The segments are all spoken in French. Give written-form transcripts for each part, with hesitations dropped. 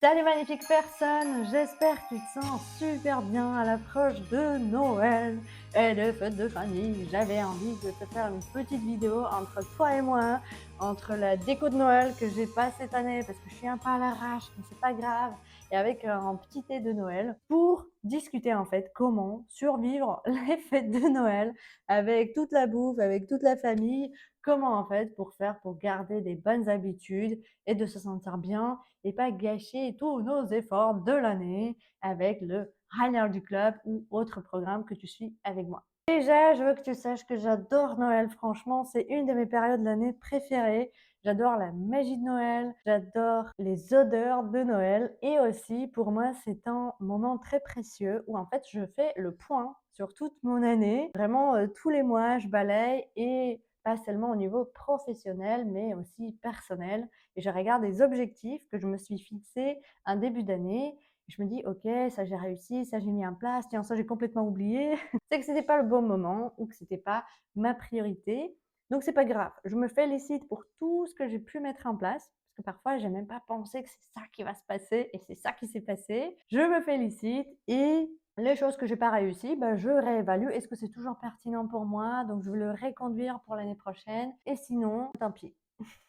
Salut magnifique personne, j'espère que tu te sens super bien à l'approche de Noël et de fêtes de famille. J'avais envie de te faire une petite vidéo entre toi et moi, entre la déco de Noël que j'ai pas cette année parce que je suis un peu à l'arrache, mais c'est pas grave, et avec un petit thé de Noël pour discuter en fait comment survivre les fêtes de Noël avec toute la bouffe, avec toute la famille, comment en fait pour faire pour garder des bonnes habitudes et de se sentir bien et pas gâcher tous nos efforts de l'année avec le Rainier du Club ou autre programme que tu suis avec moi. Déjà, je veux que tu saches que j'adore Noël, franchement, c'est une de mes périodes de l'année préférées. J'adore la magie de Noël, j'adore les odeurs de Noël et aussi pour moi c'est un moment très précieux où en fait je fais le point sur toute mon année. Vraiment tous les mois je balaye et pas seulement au niveau professionnel mais aussi personnel et je regarde les objectifs que je me suis fixés un début d'année. Et je me dis, ok, ça j'ai réussi, ça j'ai mis en place, tiens, ça j'ai complètement oublié. C'est que c'était pas le bon moment ou que c'était pas ma priorité. Donc c'est pas grave. Je me félicite pour tout ce que j'ai pu mettre en place. Parce que parfois, j'ai même pas pensé que c'est ça qui va se passer et c'est ça qui s'est passé. Je me félicite et les choses que j'ai pas réussi, bah, je réévalue. Est-ce que c'est toujours pertinent pour moi? Donc je vais le reconduire pour l'année prochaine. Et sinon, tant pis.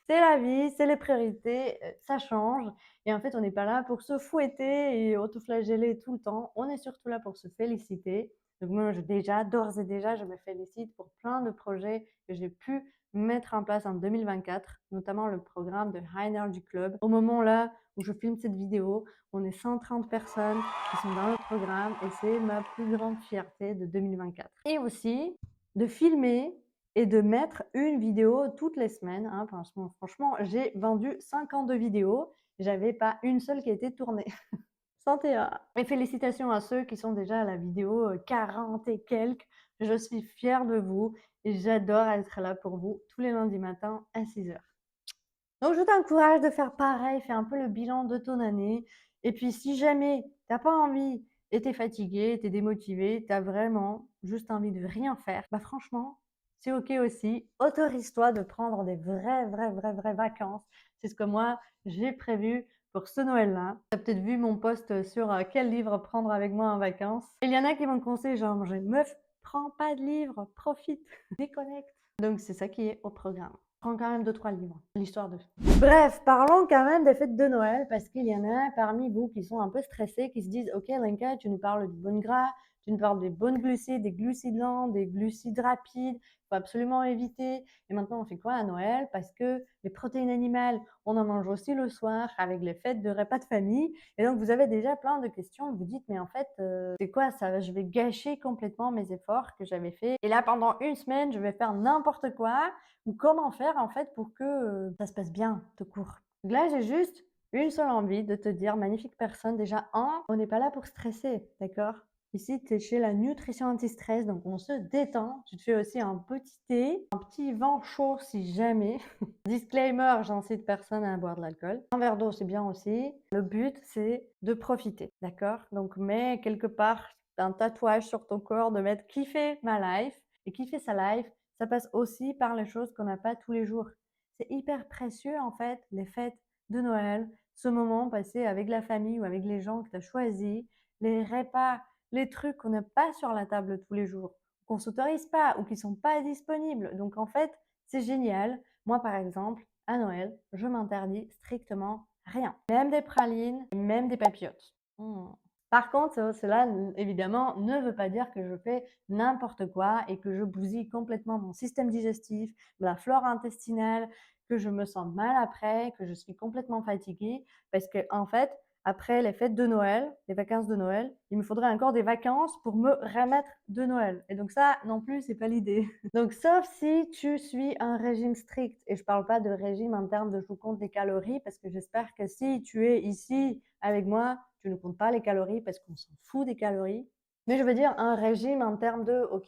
C'est la vie, c'est les priorités, ça change et en fait, on n'est pas là pour se fouetter et autoflageller tout le temps. On est surtout là pour se féliciter. Donc moi, d'ores et déjà, je me félicite pour plein de projets que j'ai pu mettre en place en 2024, notamment le programme de High Energy Club. Au moment là où je filme cette vidéo, on est 130 personnes qui sont dans le programme et c'est ma plus grande fierté de 2024. Et aussi de filmer et de mettre une vidéo toutes les semaines, hein. Franchement, j'ai vendu 52 vidéos, j'avais pas une seule qui a été tournée. Santé et félicitations à ceux qui sont déjà à la vidéo 40 et quelques. Je suis fière de vous et j'adore être là pour vous tous les lundis matins à 6 heures. Donc je t'encourage de faire pareil, fais un peu le bilan de ton année. Et puis si jamais t'as pas envie et t'es fatigué, t'es démotivé, t'as vraiment juste envie de rien faire, bah franchement, c'est ok aussi. Autorise-toi de prendre des vraies vacances. C'est ce que moi j'ai prévu pour ce Noël-là. Tu as peut-être vu mon post sur quel livre prendre avec moi en vacances. Il y en a qui vont me conseiller genre, meuf, prends pas de livre, profite, déconnecte. Donc c'est ça qui est au programme. Prends quand même 2-3 livres, l'histoire de. Bref, parlons quand même des fêtes de Noël parce qu'il y en a parmi vous qui sont un peu stressés, qui se disent ok Lenka, tu nous parles du bon gras, tu nous parles des bonnes glucides, des glucides lents, des glucides rapides, faut absolument éviter. Et maintenant on fait quoi à Noël? Parce que les protéines animales, on en mange aussi le soir avec les fêtes de repas de famille. Et donc vous avez déjà plein de questions, vous dites mais en fait c'est quoi ça? Je vais gâcher complètement mes efforts que j'avais fait. Et là pendant une semaine je vais faire n'importe quoi ou comment faire en fait pour que ça se passe bien tout court. Donc là, j'ai juste une seule envie de te dire, magnifique personne, déjà, on n'est pas là pour stresser, d'accord? Ici, tu es chez la nutrition anti-stress, donc on se détend. Tu te fais aussi un petit thé, un petit vin chaud si jamais. Disclaimer, j'incite personne à boire de l'alcool. Un verre d'eau, c'est bien aussi. Le but, c'est de profiter, d'accord? Donc, mets quelque part un tatouage sur ton corps de mettre kiffer ma life et kiffer sa life. Ça passe aussi par les choses qu'on n'a pas tous les jours. C'est hyper précieux en fait, les fêtes de Noël, ce moment passé avec la famille ou avec les gens que tu as choisis, les repas, les trucs qu'on n'a pas sur la table tous les jours, qu'on ne s'autorise pas ou qui ne sont pas disponibles. Donc en fait, c'est génial. Moi par exemple, à Noël, je m'interdis strictement rien. Même des pralines, même des papillotes. Par contre, cela évidemment ne veut pas dire que je fais n'importe quoi et que je bousille complètement mon système digestif, la flore intestinale, que je me sens mal après, que je suis complètement fatiguée. Parce que en fait, après les fêtes de Noël, les vacances de Noël, il me faudrait encore des vacances pour me remettre de Noël. Et donc ça, non plus, c'est pas l'idée. Donc sauf si tu suis un régime strict, et je parle pas de régime en termes de je vous compte des calories, parce que j'espère que si tu es ici avec moi, tu ne comptes pas les calories parce qu'on s'en fout des calories. Mais je veux dire un régime en termes de, ok,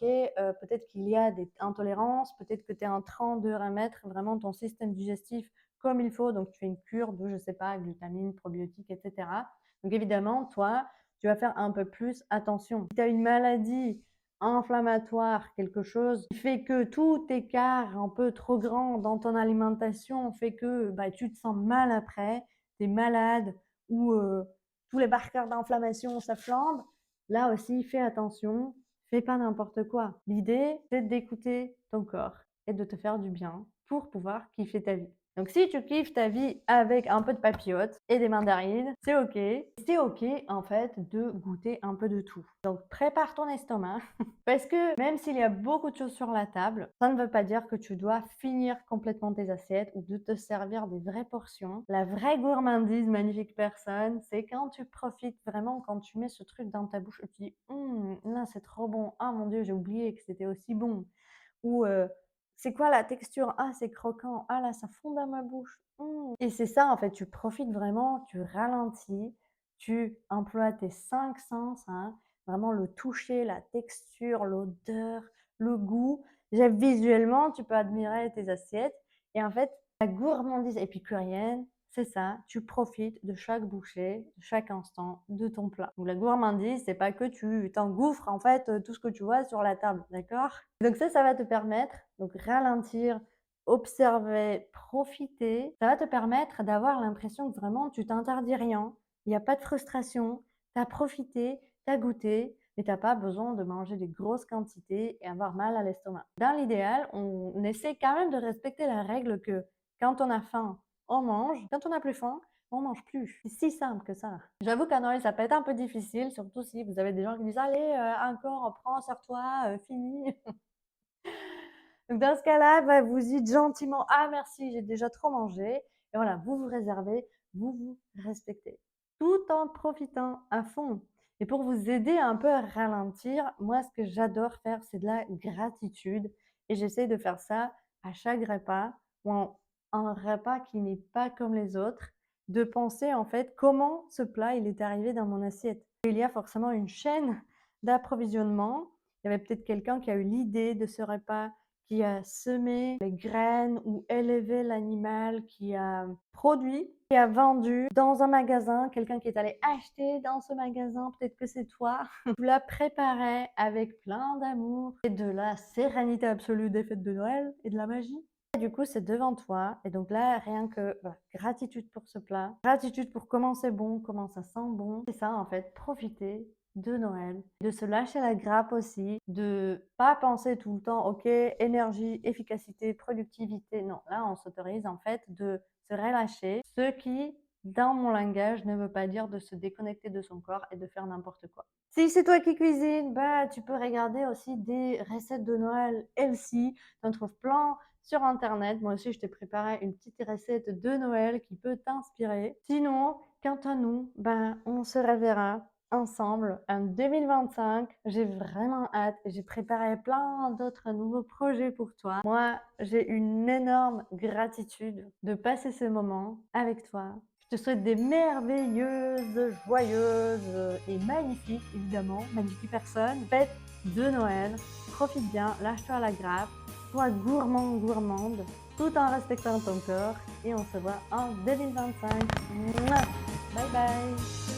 peut-être qu'il y a des intolérances, peut-être que tu es en train de remettre vraiment ton système digestif comme il faut, donc tu fais une cure de, je sais pas, glutamine, probiotiques, etc. Donc évidemment, toi, tu vas faire un peu plus attention. Si tu as une maladie inflammatoire, quelque chose qui fait que tout écart un peu trop grand dans ton alimentation fait que bah, tu te sens mal après, tu es malade, ou tous les marqueurs d'inflammation, ça flambe, là aussi, fais attention, fais pas n'importe quoi. L'idée, c'est d'écouter ton corps et de te faire du bien pour pouvoir kiffer ta vie. Donc si tu kiffes ta vie avec un peu de papillotes et des mandarines, c'est OK. C'est OK en fait de goûter un peu de tout. Donc prépare ton estomac parce que même s'il y a beaucoup de choses sur la table, ça ne veut pas dire que tu dois finir complètement tes assiettes ou de te servir des vraies portions. La vraie gourmandise, magnifique personne, c'est quand tu profites vraiment, quand tu mets ce truc dans ta bouche et tu dis là c'est trop bon, ah mon Dieu j'ai oublié que c'était aussi bon. Ou c'est quoi la texture? Ah, c'est croquant. Ah là, ça fond dans ma bouche. Et c'est ça, en fait, tu profites vraiment, tu ralentis, tu emploies tes 5 sens, hein, vraiment le toucher, la texture, l'odeur, le goût. Déjà visuellement, tu peux admirer tes assiettes et en fait, la gourmandise épicurienne, c'est ça, tu profites de chaque bouchée, de chaque instant de ton plat. Donc la gourmandise, c'est pas que tu t'engouffres en fait tout ce que tu vois sur la table, d'accord? Donc ça va te permettre donc ralentir, observer, profiter. Ça va te permettre d'avoir l'impression que vraiment tu t'interdis rien, il y a pas de frustration, tu as profité, tu as goûté, mais tu as pas besoin de manger des grosses quantités et avoir mal à l'estomac. Dans l'idéal, on essaie quand même de respecter la règle que quand on a faim, on mange, quand on n'a plus faim, on mange plus. C'est si simple que ça. J'avoue qu'à Noël, ça peut être un peu difficile, surtout si vous avez des gens qui disent: «Allez, encore, prends, sers-toi, fini». Donc dans ce cas-là, bah, vous dites gentiment: «Ah merci, j'ai déjà trop mangé» et voilà, vous vous réservez, vous vous respectez, tout en profitant à fond. Et pour vous aider un peu à ralentir, moi ce que j'adore faire, c'est de la gratitude et j'essaye de faire ça à chaque repas ou un repas qui n'est pas comme les autres, de penser en fait comment ce plat il est arrivé dans mon assiette. Il y a forcément une chaîne d'approvisionnement. Il y avait peut-être quelqu'un qui a eu l'idée de ce repas, qui a semé les graines ou élevé l'animal, qui a produit, qui a vendu dans un magasin, quelqu'un qui est allé acheter dans ce magasin, peut-être que c'est toi. Tu l'as préparé avec plein d'amour et de la sérénité absolue des fêtes de Noël et de la magie. Et du coup, c'est devant toi et donc là, rien que voilà, gratitude pour ce plat, gratitude pour comment c'est bon, comment ça sent bon. C'est ça en fait, profiter de Noël, de se lâcher la grappe aussi, de pas penser tout le temps, OK, énergie, efficacité, productivité. Non, là, on s'autorise en fait de se relâcher, ce qui, dans mon langage, ne veut pas dire de se déconnecter de son corps et de faire n'importe quoi. Si c'est toi qui cuisines, bah, tu peux regarder aussi des recettes de Noël healthy. Tu en trouves plein sur Internet. Moi aussi, je t'ai préparé une petite recette de Noël qui peut t'inspirer. Sinon, quant à nous, ben, on se reverra ensemble en 2025. J'ai vraiment hâte et j'ai préparé plein d'autres nouveaux projets pour toi. Moi, j'ai une énorme gratitude de passer ce moment avec toi. Je te souhaite des merveilleuses, joyeuses et magnifiques, évidemment, magnifiques personnes. Fête de Noël. Profite bien, lâche-toi à la grappe. Sois gourmand, gourmande, tout en respectant ton corps. Et on se voit en 2025. Mouah. Bye bye.